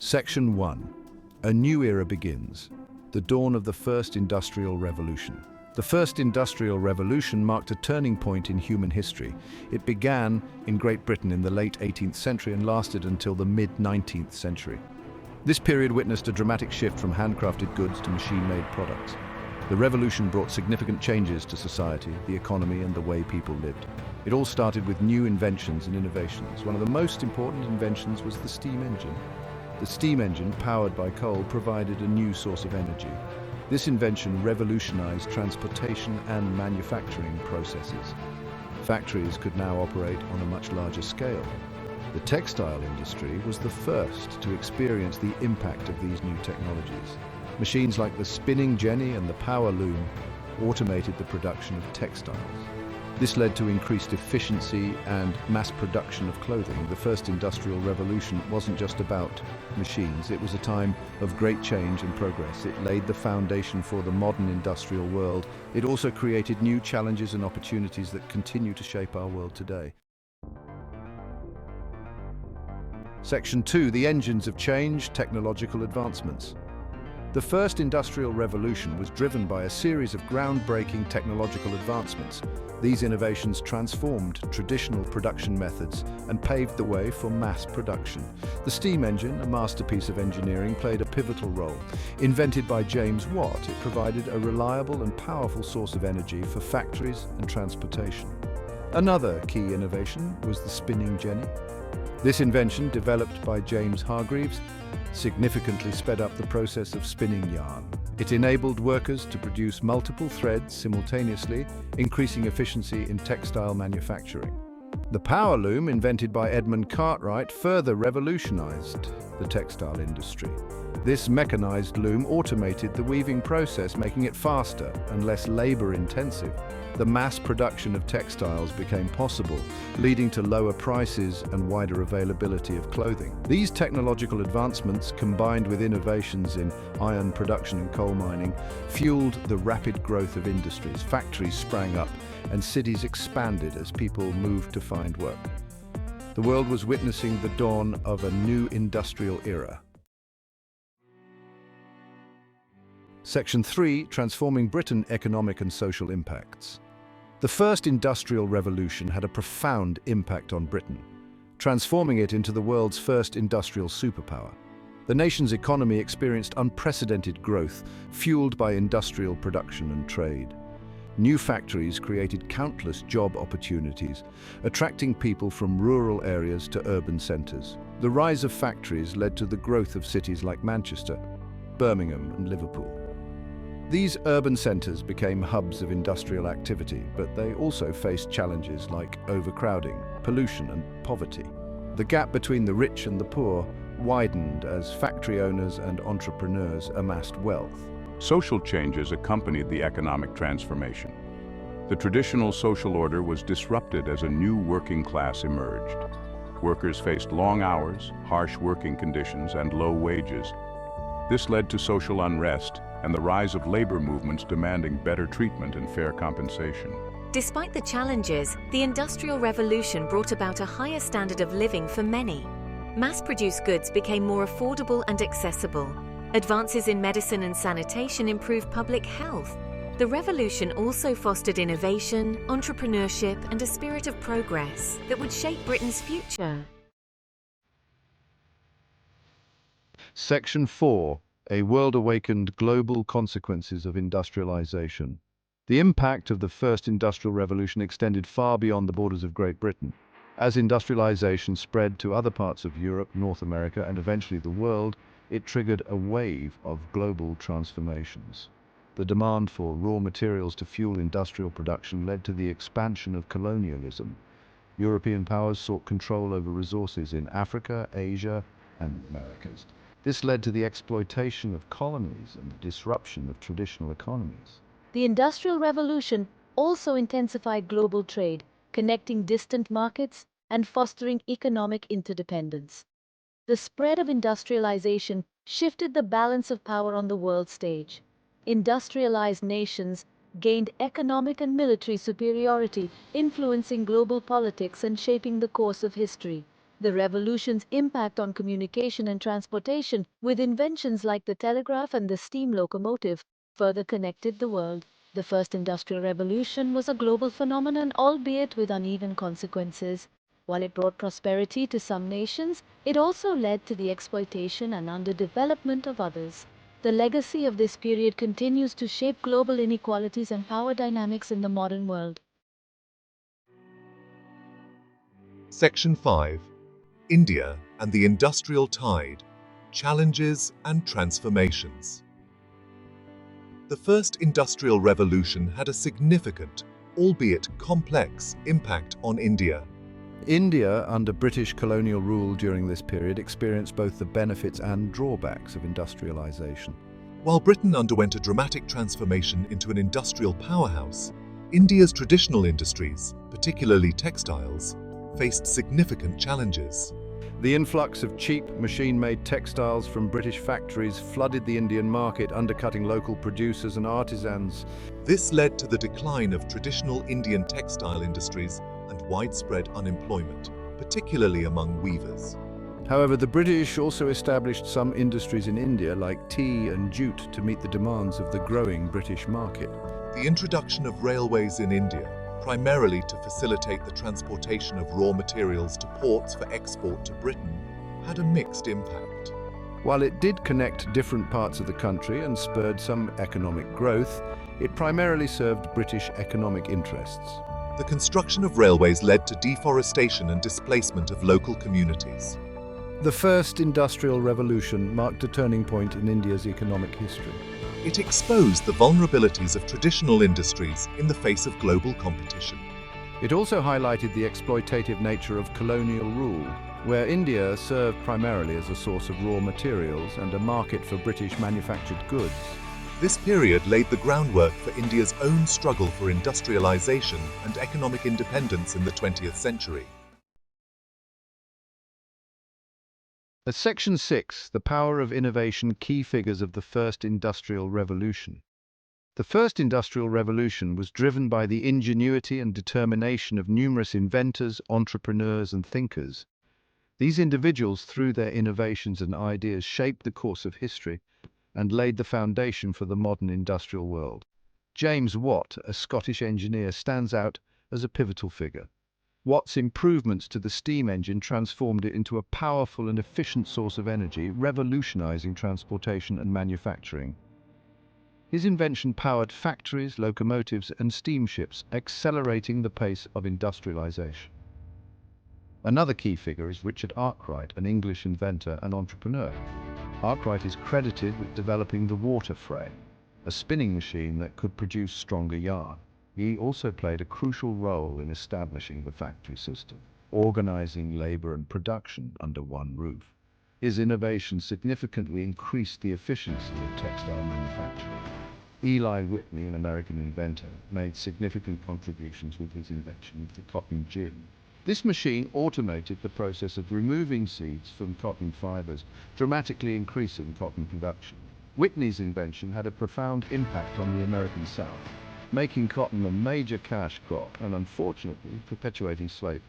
Section 1. A new era begins. The dawn of the first industrial revolution. The first industrial revolution marked a turning point in human history. It began in Great Britain in the late 18th century and lasted until the mid-19th century. This period witnessed a dramatic shift from handcrafted goods to machine-made products. The revolution brought significant changes to society, the economy, and the way people lived. It all started with new inventions and innovations. One of the most important inventions was the steam engine. The steam engine, powered by coal, provided a new source of energy. This invention revolutionized transportation and manufacturing processes. Factories could now operate on a much larger scale. The textile industry was the first to experience the impact of these new technologies. Machines like the spinning jenny and the power loom automated the production of textiles. This led to increased efficiency and mass production of clothing. The first industrial revolution wasn't just about machines. It was a time of great change and progress. It laid the foundation for the modern industrial world. It also created new challenges and opportunities that continue to shape our world today. Section 2. The engines of change, technological advancements. The first industrial revolution was driven by a series of groundbreaking technological advancements. These innovations transformed traditional production methods and paved the way for mass production. The steam engine, a masterpiece of engineering, played a pivotal role. Invented by James Watt, it provided a reliable and powerful source of energy for factories and transportation. Another key innovation was the spinning jenny. This invention, developed by James Hargreaves, significantly sped up the process of spinning yarn. It enabled workers to produce multiple threads simultaneously, increasing efficiency in textile manufacturing. The power loom, invented by Edmund Cartwright, further revolutionized the textile industry. This mechanized loom automated the weaving process, making it faster and less labor-intensive. The mass production of textiles became possible, leading to lower prices and wider availability of clothing. These technological advancements, combined with innovations in iron production and coal mining, fueled the rapid growth of industries. Factories sprang up and cities expanded as people moved to find work. The world was witnessing the dawn of a new industrial era. Section 3. Transforming Britain, economic and social impacts. The first industrial revolution had a profound impact on Britain, transforming it into the world's first industrial superpower. The nation's economy experienced unprecedented growth, fueled by industrial production and trade. New factories created countless job opportunities, attracting people from rural areas to urban centres. The rise of factories led to the growth of cities like Manchester, Birmingham and Liverpool. These urban centres became hubs of industrial activity, but they also faced challenges like overcrowding, pollution and poverty. The gap between the rich and the poor widened as factory owners and entrepreneurs amassed wealth. Social changes accompanied the economic transformation. The traditional social order was disrupted as a new working class emerged. Workers faced long hours, harsh working conditions, and low wages. This led to social unrest and the rise of labor movements demanding better treatment and fair compensation. Despite the challenges, the Industrial Revolution brought about a higher standard of living for many. Mass-produced goods became more affordable and accessible. Advances in medicine and sanitation improved public health. The revolution also fostered innovation, entrepreneurship, and a spirit of progress that would shape Britain's future. Section 4. A world awakened, global consequences of industrialization. The impact of the first industrial revolution extended far beyond the borders of Great Britain. As industrialization spread to other parts of Europe, North America, and eventually the world, it triggered a wave of global transformations. The demand for raw materials to fuel industrial production led to the expansion of colonialism. European powers sought control over resources in Africa, Asia, and the Americas. This led to the exploitation of colonies and the disruption of traditional economies. The Industrial Revolution also intensified global trade, connecting distant markets and fostering economic interdependence. The spread of industrialization shifted the balance of power on the world stage. Industrialized nations gained economic and military superiority, influencing global politics and shaping the course of history. The revolution's impact on communication and transportation, with inventions like the telegraph and the steam locomotive, further connected the world. The first industrial revolution was a global phenomenon, albeit with uneven consequences. While it brought prosperity to some nations, it also led to the exploitation and underdevelopment of others. The legacy of this period continues to shape global inequalities and power dynamics in the modern world. Section 5. India and the Industrial Tide, Challenges and Transformations. The first industrial revolution had a significant, albeit complex, impact on India. India, under British colonial rule during this period, experienced both the benefits and drawbacks of industrialization. While Britain underwent a dramatic transformation into an industrial powerhouse, India's traditional industries, particularly textiles, faced significant challenges. The influx of cheap, machine-made textiles from British factories flooded the Indian market, undercutting local producers and artisans. This led to the decline of traditional Indian textile industries and widespread unemployment, particularly among weavers. However, the British also established some industries in India, like tea and jute, to meet the demands of the growing British market. The introduction of railways in India, primarily to facilitate the transportation of raw materials to ports for export to Britain, had a mixed impact. While it did connect different parts of the country and spurred some economic growth, it primarily served British economic interests. The construction of railways led to deforestation and displacement of local communities. The first industrial revolution marked a turning point in India's economic history. It exposed the vulnerabilities of traditional industries in the face of global competition. It also highlighted the exploitative nature of colonial rule, where India served primarily as a source of raw materials and a market for British manufactured goods. This period laid the groundwork for India's own struggle for industrialization and economic independence in the 20th century. At Section 6, the power of innovation, key figures of the first industrial revolution. The first industrial revolution was driven by the ingenuity and determination of numerous inventors, entrepreneurs, and thinkers. These individuals, through their innovations and ideas, shaped the course of history and laid the foundation for the modern industrial world. James Watt, a Scottish engineer, stands out as a pivotal figure. Watt's improvements to the steam engine transformed it into a powerful and efficient source of energy, revolutionizing transportation and manufacturing. His invention powered factories, locomotives, and steamships, accelerating the pace of industrialization. Another key figure is Richard Arkwright, an English inventor and entrepreneur. Arkwright is credited with developing the water frame, a spinning machine that could produce stronger yarn. He also played a crucial role in establishing the factory system, organizing labor and production under one roof. His innovation significantly increased the efficiency of textile manufacturing. Eli Whitney, an American inventor, made significant contributions with his invention of the cotton gin. This machine automated the process of removing seeds from cotton fibers, dramatically increasing cotton production. Whitney's invention had a profound impact on the American South, making cotton a major cash crop and, unfortunately, perpetuating slavery.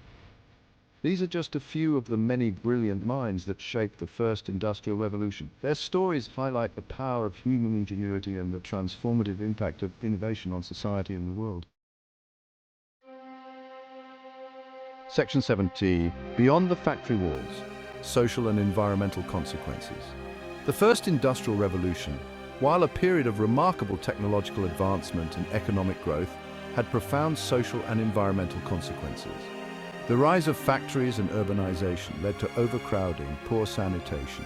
These are just a few of the many brilliant minds that shaped the first industrial revolution. Their stories highlight the power of human ingenuity and the transformative impact of innovation on society and the world. Section 70. Beyond the factory walls, social and environmental consequences. The first industrial revolution, while a period of remarkable technological advancement and economic growth, had profound social and environmental consequences. The rise of factories and urbanization led to overcrowding, poor sanitation,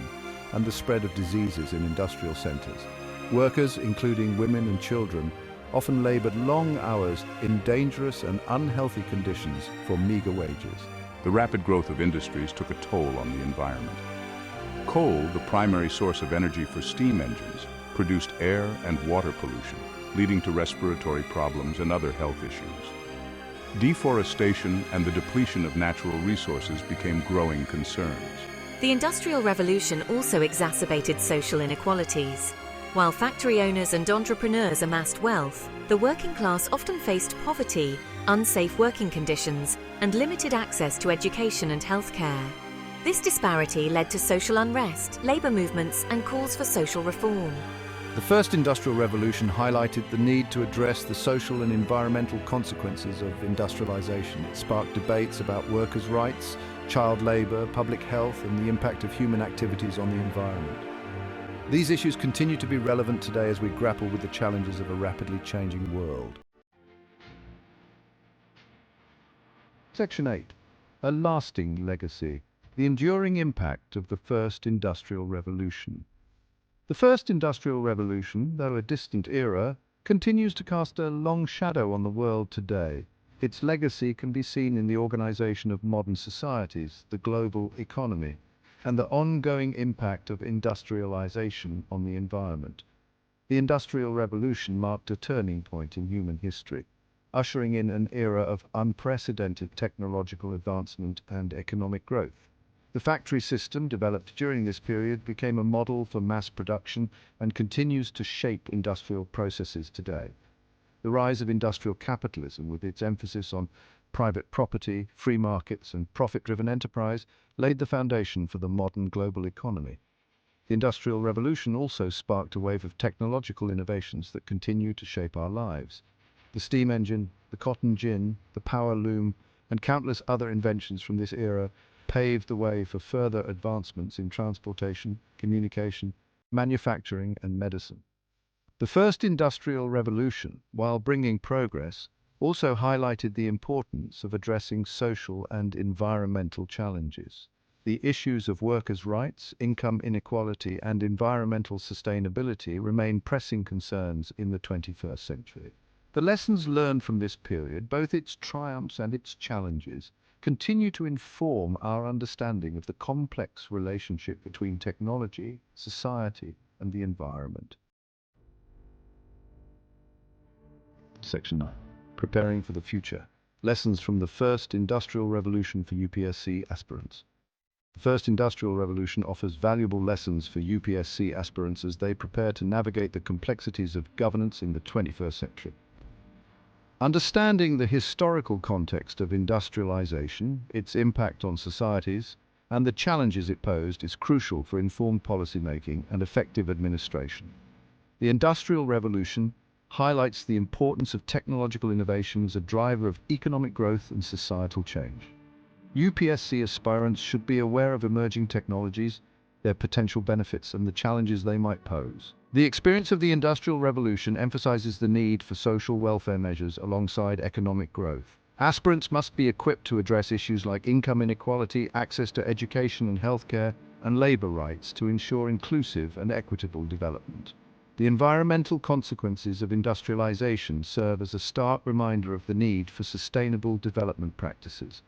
and the spread of diseases in industrial centers. Workers, including women and children, often labored long hours in dangerous and unhealthy conditions for meager wages. The rapid growth of industries took a toll on the environment. Coal, the primary source of energy for steam engines, produced air and water pollution, leading to respiratory problems and other health issues. Deforestation and the depletion of natural resources became growing concerns. The Industrial Revolution also exacerbated social inequalities. While factory owners and entrepreneurs amassed wealth, the working class often faced poverty, unsafe working conditions, and limited access to education and healthcare. This disparity led to social unrest, labour movements, and calls for social reform. The first industrial revolution highlighted the need to address the social and environmental consequences of industrialization. It sparked debates about workers' rights, child labor, public health, and the impact of human activities on the environment. These issues continue to be relevant today as we grapple with the challenges of a rapidly changing world. Section 8. A lasting legacy. The enduring impact of the first industrial revolution. The first industrial revolution, though a distant era, continues to cast a long shadow on the world today. Its legacy can be seen in the organization of modern societies, the global economy, and the ongoing impact of industrialization on the environment. The Industrial Revolution marked a turning point in human history, ushering in an era of unprecedented technological advancement and economic growth. The factory system developed during this period became a model for mass production and continues to shape industrial processes today. The rise of industrial capitalism, with its emphasis on private property, free markets, and profit-driven enterprise, laid the foundation for the modern global economy. The Industrial Revolution also sparked a wave of technological innovations that continue to shape our lives. The steam engine, the cotton gin, the power loom, and countless other inventions from this era paved the way for further advancements in transportation, communication, manufacturing, and medicine. The first industrial revolution, while bringing progress, also highlighted the importance of addressing social and environmental challenges. The issues of workers' rights, income inequality, and environmental sustainability remain pressing concerns in the 21st century. The lessons learned from this period, both its triumphs and its challenges, continue to inform our understanding of the complex relationship between technology, society, and the environment. Section 9. Preparing for the future. Lessons from the first industrial revolution for UPSC aspirants. The first industrial revolution offers valuable lessons for UPSC aspirants as they prepare to navigate the complexities of governance in the 21st century. Understanding the historical context of industrialization, its impact on societies, and the challenges it posed is crucial for informed policymaking and effective administration. The Industrial Revolution highlights the importance of technological innovation as a driver of economic growth and societal change. UPSC aspirants should be aware of emerging technologies, their potential benefits, and the challenges they might pose. The experience of the Industrial Revolution emphasizes the need for social welfare measures alongside economic growth. Aspirants must be equipped to address issues like income inequality, access to education and healthcare, and labor rights to ensure inclusive and equitable development. The environmental consequences of industrialization serve as a stark reminder of the need for sustainable development practices.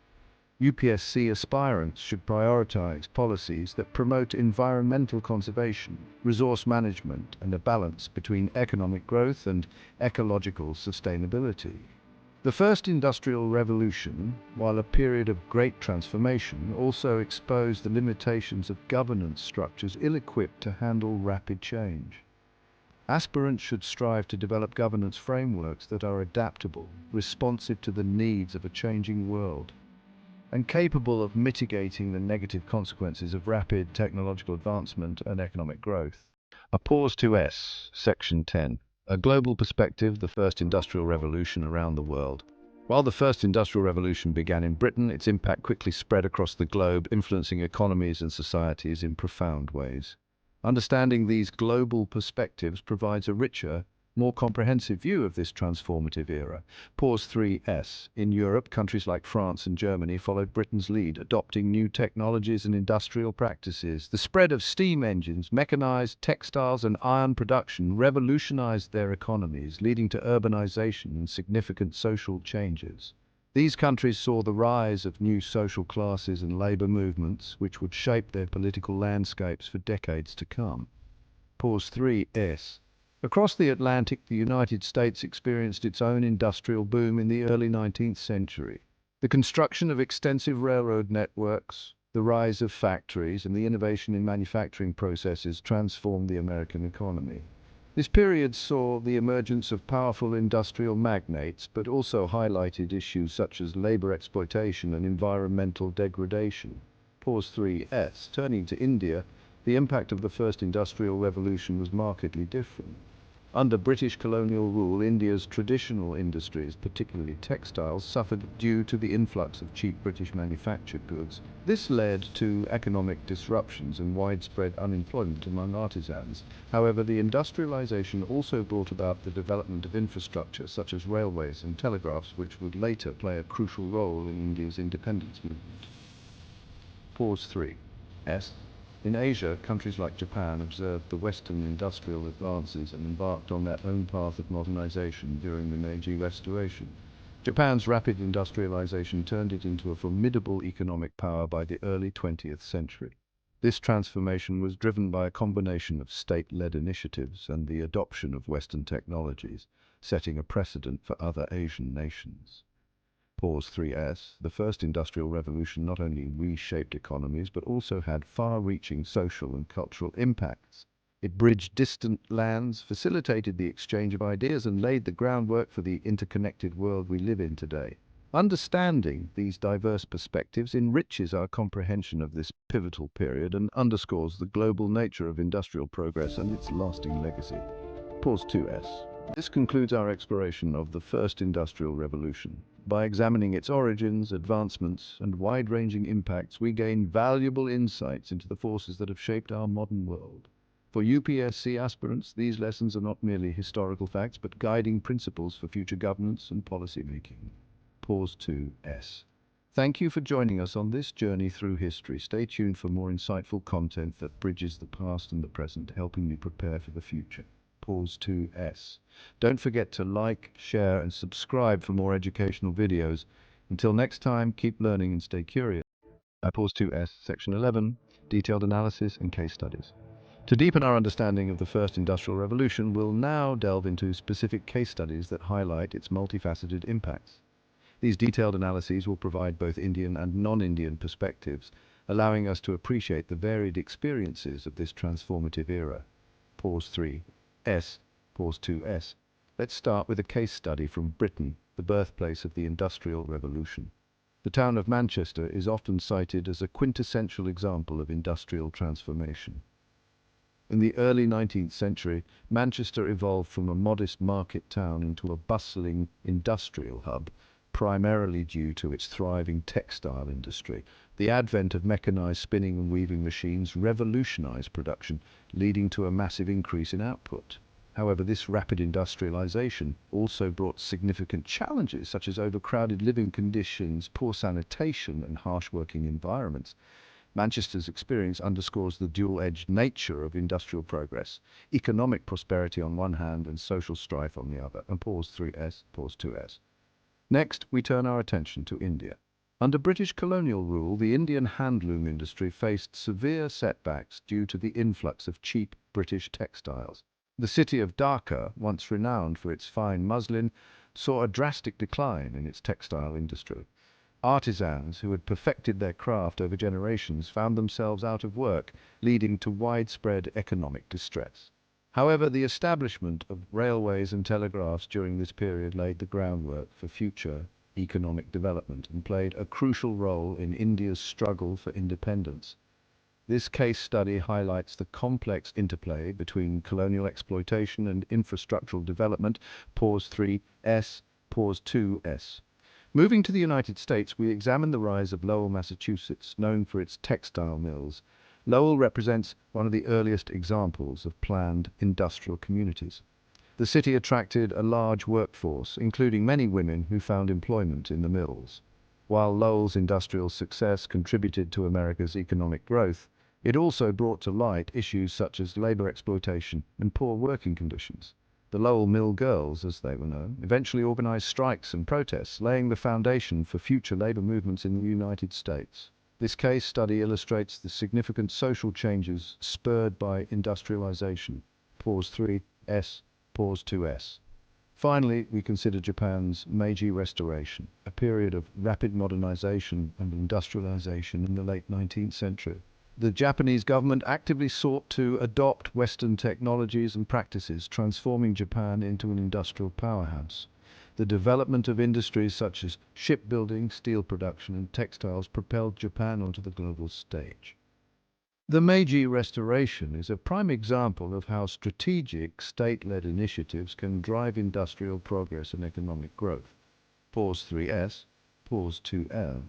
UPSC aspirants should prioritize policies that promote environmental conservation, resource management, and a balance between economic growth and ecological sustainability. The first industrial revolution, while a period of great transformation, also exposed the limitations of governance structures ill-equipped to handle rapid change. Aspirants should strive to develop governance frameworks that are adaptable, responsive to the needs of a changing world, and capable of mitigating the negative consequences of rapid technological advancement and economic growth. A pause to S, Section 10. A global perspective, the first industrial revolution around the world. While the first industrial revolution began in Britain, its impact quickly spread across the globe, influencing economies and societies in profound ways. Understanding these global perspectives provides a richer, more comprehensive view of this transformative era. Pause 3S. In Europe, countries like France and Germany followed Britain's lead, adopting new technologies and industrial practices. The spread of steam engines, mechanized textiles, and iron production revolutionized their economies, leading to urbanization and significant social changes. These countries saw the rise of new social classes and labor movements, which would shape their political landscapes for decades to come. Pause 3S. Across the Atlantic, the United States experienced its own industrial boom in the early 19th century. The construction of extensive railroad networks, the rise of factories, and the innovation in manufacturing processes transformed the American economy. This period saw the emergence of powerful industrial magnates, but also highlighted issues such as labor exploitation and environmental degradation. Pause 3S. Turning to India, the impact of the first industrial revolution was markedly different. Under British colonial rule, India's traditional industries, particularly textiles, suffered due to the influx of cheap British manufactured goods. This led to economic disruptions and widespread unemployment among artisans. However, the industrialization also brought about the development of infrastructure such as railways and telegraphs, which would later play a crucial role in India's independence movement. Pause 3. S. In Asia, countries like Japan observed the Western industrial advances and embarked on their own path of modernization during the Meiji Restoration. Japan's rapid industrialization turned it into a formidable economic power by the early 20th century. This transformation was driven by a combination of state-led initiatives and the adoption of Western technologies, setting a precedent for other Asian nations. Pause 3S. The first industrial revolution not only reshaped economies but also had far-reaching social and cultural impacts. It bridged distant lands, facilitated the exchange of ideas, and laid the groundwork for the interconnected world we live in today. Understanding these diverse perspectives enriches our comprehension of this pivotal period and underscores the global nature of industrial progress and its lasting legacy. Pause 2S. This concludes our exploration of the first industrial revolution. By examining its origins, advancements, and wide-ranging impacts, we gain valuable insights into the forces that have shaped our modern world. For UPSC aspirants, these lessons are not merely historical facts, but guiding principles for future governance and policy making. Pause 2S. Thank you for joining us on this journey through history. Stay tuned for more insightful content that bridges the past and the present, helping you prepare for the future. Pause 2S. Don't forget to like, share, and subscribe for more educational videos. Until next time, keep learning and stay curious. Pause 2S, Section 11, Detailed Analysis and Case Studies. To deepen our understanding of the first industrial revolution, we'll now delve into specific case studies that highlight its multifaceted impacts. These detailed analyses will provide both Indian and non-Indian perspectives, allowing us to appreciate the varied experiences of this transformative era. Pause 3S. Pause 2S. Let's start with a case study from Britain, the birthplace of the Industrial Revolution. The town of Manchester is often cited as a quintessential example of industrial transformation. In the early 19th century, Manchester evolved from a modest market town into a bustling industrial hub, primarily due to its thriving textile industry. The advent of mechanized spinning and weaving machines revolutionized production, leading to a massive increase in output. However, this rapid industrialization also brought significant challenges such as overcrowded living conditions, poor sanitation, and harsh working environments. Manchester's experience underscores the dual-edged nature of industrial progress, economic prosperity on one hand and social strife on the other. And pause 3S, pause 2S. Next, we turn our attention to India. Under British colonial rule, the Indian handloom industry faced severe setbacks due to the influx of cheap British textiles. The city of Dhaka, once renowned for its fine muslin, saw a drastic decline in its textile industry. Artisans who had perfected their craft over generations found themselves out of work, leading to widespread economic distress. However, the establishment of railways and telegraphs during this period laid the groundwork for future economic development and played a crucial role in India's struggle for independence. This case study highlights the complex interplay between colonial exploitation and infrastructural development. Pause 3S, pause 2S. Moving to the United States, we examine the rise of Lowell, Massachusetts, known for its textile mills. Lowell represents one of the earliest examples of planned industrial communities. The city attracted a large workforce, including many women who found employment in the mills. While Lowell's industrial success contributed to America's economic growth, it also brought to light issues such as labor exploitation and poor working conditions. The Lowell Mill Girls, as they were known, eventually organized strikes and protests, laying the foundation for future labor movements in the United States. This case study illustrates the significant social changes spurred by industrialization. Pause 3S, pause 2S. Finally, we consider Japan's Meiji Restoration, a period of rapid modernization and industrialization in the late 19th century. The Japanese government actively sought to adopt Western technologies and practices, transforming Japan into an industrial powerhouse. The development of industries such as shipbuilding, steel production, and textiles propelled Japan onto the global stage. The Meiji Restoration is a prime example of how strategic, state-led initiatives can drive industrial progress and economic growth. Pause 3S, pause 2L.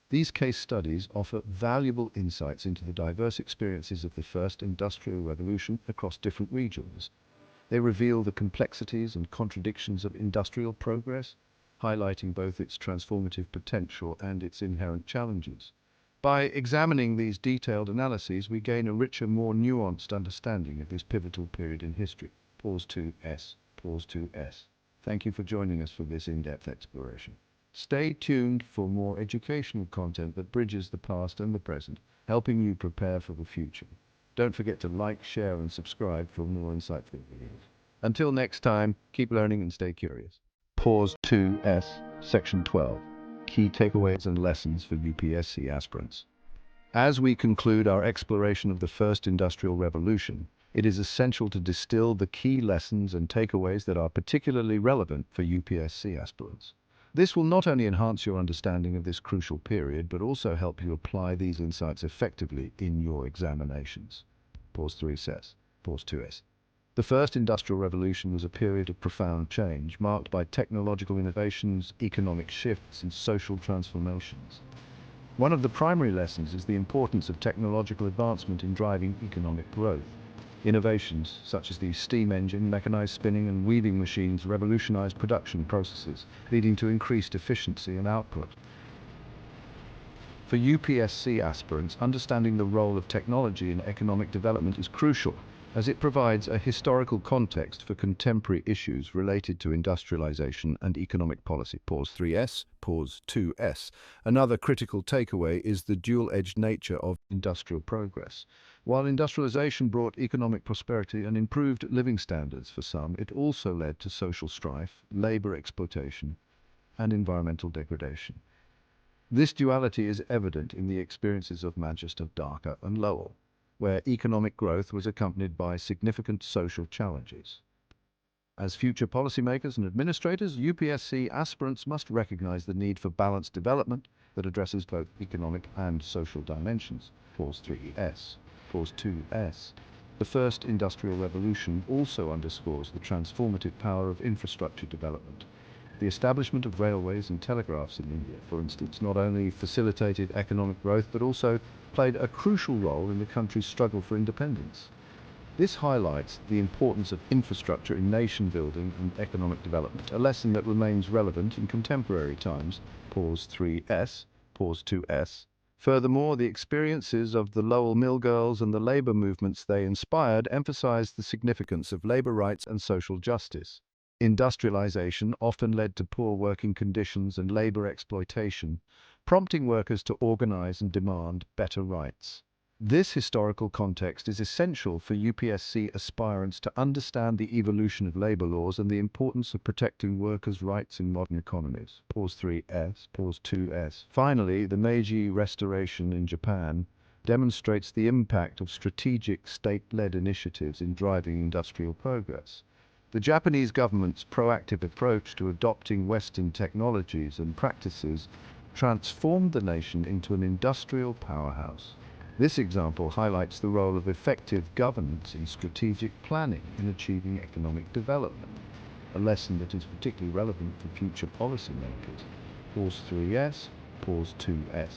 These case studies offer valuable insights into the diverse experiences of the first industrial revolution across different regions. They reveal the complexities and contradictions of industrial progress, highlighting both its transformative potential and its inherent challenges. By examining these detailed analyses, we gain a richer, more nuanced understanding of this pivotal period in history. Pause 2S, pause 2S. Thank you for joining us for this in-depth exploration. Stay tuned for more educational content that bridges the past and the present, helping you prepare for the future. Don't forget to like, share, and subscribe for more insightful videos. Until next time, keep learning and stay curious. Pause 2S, Section 12. Key takeaways and lessons for UPSC aspirants. As we conclude our exploration of the first industrial revolution, it is essential to distill the key lessons and takeaways that are particularly relevant for UPSC aspirants. This will not only enhance your understanding of this crucial period, but also help you apply these insights effectively in your examinations. Pause 3S, pause 2S. The first industrial revolution was a period of profound change, marked by technological innovations, economic shifts, and social transformations. One of the primary lessons is the importance of technological advancement in driving economic growth. Innovations such as the steam engine, mechanized spinning, and weaving machines revolutionized production processes, leading to increased efficiency and output. For UPSC aspirants, understanding the role of technology in economic development is crucial, as it provides a historical context for contemporary issues related to industrialization and economic policy. Pause 3S, pause 2S. Another critical takeaway is the dual-edged nature of industrial progress. While industrialization brought economic prosperity and improved living standards for some, it also led to social strife, labor exploitation, and environmental degradation. This duality is evident in the experiences of Manchester, Dhaka, and Lowell, where economic growth was accompanied by significant social challenges. As future policymakers and administrators, UPSC aspirants must recognize the need for balanced development that addresses both economic and social dimensions. Pause 3S, pause 2S. The first industrial revolution also underscores the transformative power of infrastructure development. The establishment of railways and telegraphs in India, for instance, not only facilitated economic growth but also played a crucial role in the country's struggle for independence. This highlights the importance of infrastructure in nation building and economic development, a lesson that remains relevant in contemporary times. Pause 3S, pause 2S. Furthermore, the experiences of the Lowell Mill Girls and the labor movements they inspired emphasized the significance of labor rights and social justice. Industrialization often led to poor working conditions and labor exploitation, prompting workers to organize and demand better rights. This historical context is essential for UPSC aspirants to understand the evolution of labor laws and the importance of protecting workers' rights in modern economies. Pause 3S, pause 2S. Finally, the Meiji Restoration in Japan demonstrates the impact of strategic state-led initiatives in driving industrial progress. The Japanese government's proactive approach to adopting Western technologies and practices transformed the nation into an industrial powerhouse. This example highlights the role of effective governance in strategic planning in achieving economic development, a lesson that is particularly relevant for future policymakers. Pause 3S, pause 2S.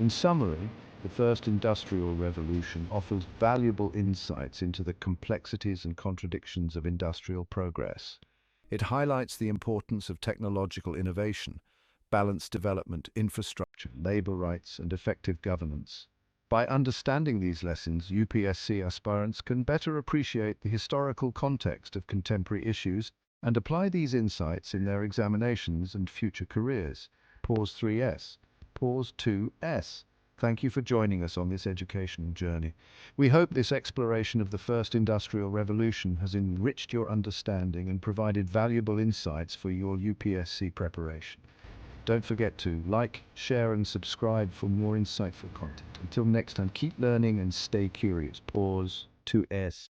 In summary, the first industrial revolution offers valuable insights into the complexities and contradictions of industrial progress. It highlights the importance of technological innovation, balanced development, infrastructure, labor rights, and effective governance. By understanding these lessons, UPSC aspirants can better appreciate the historical context of contemporary issues and apply these insights in their examinations and future careers. Pause 3S, pause 2S. Thank you for joining us on this educational journey. We hope this exploration of the first industrial revolution has enriched your understanding and provided valuable insights for your UPSC preparation. Don't forget to like, share, and subscribe for more insightful content. Until next time, keep learning and stay curious. Pause 2S.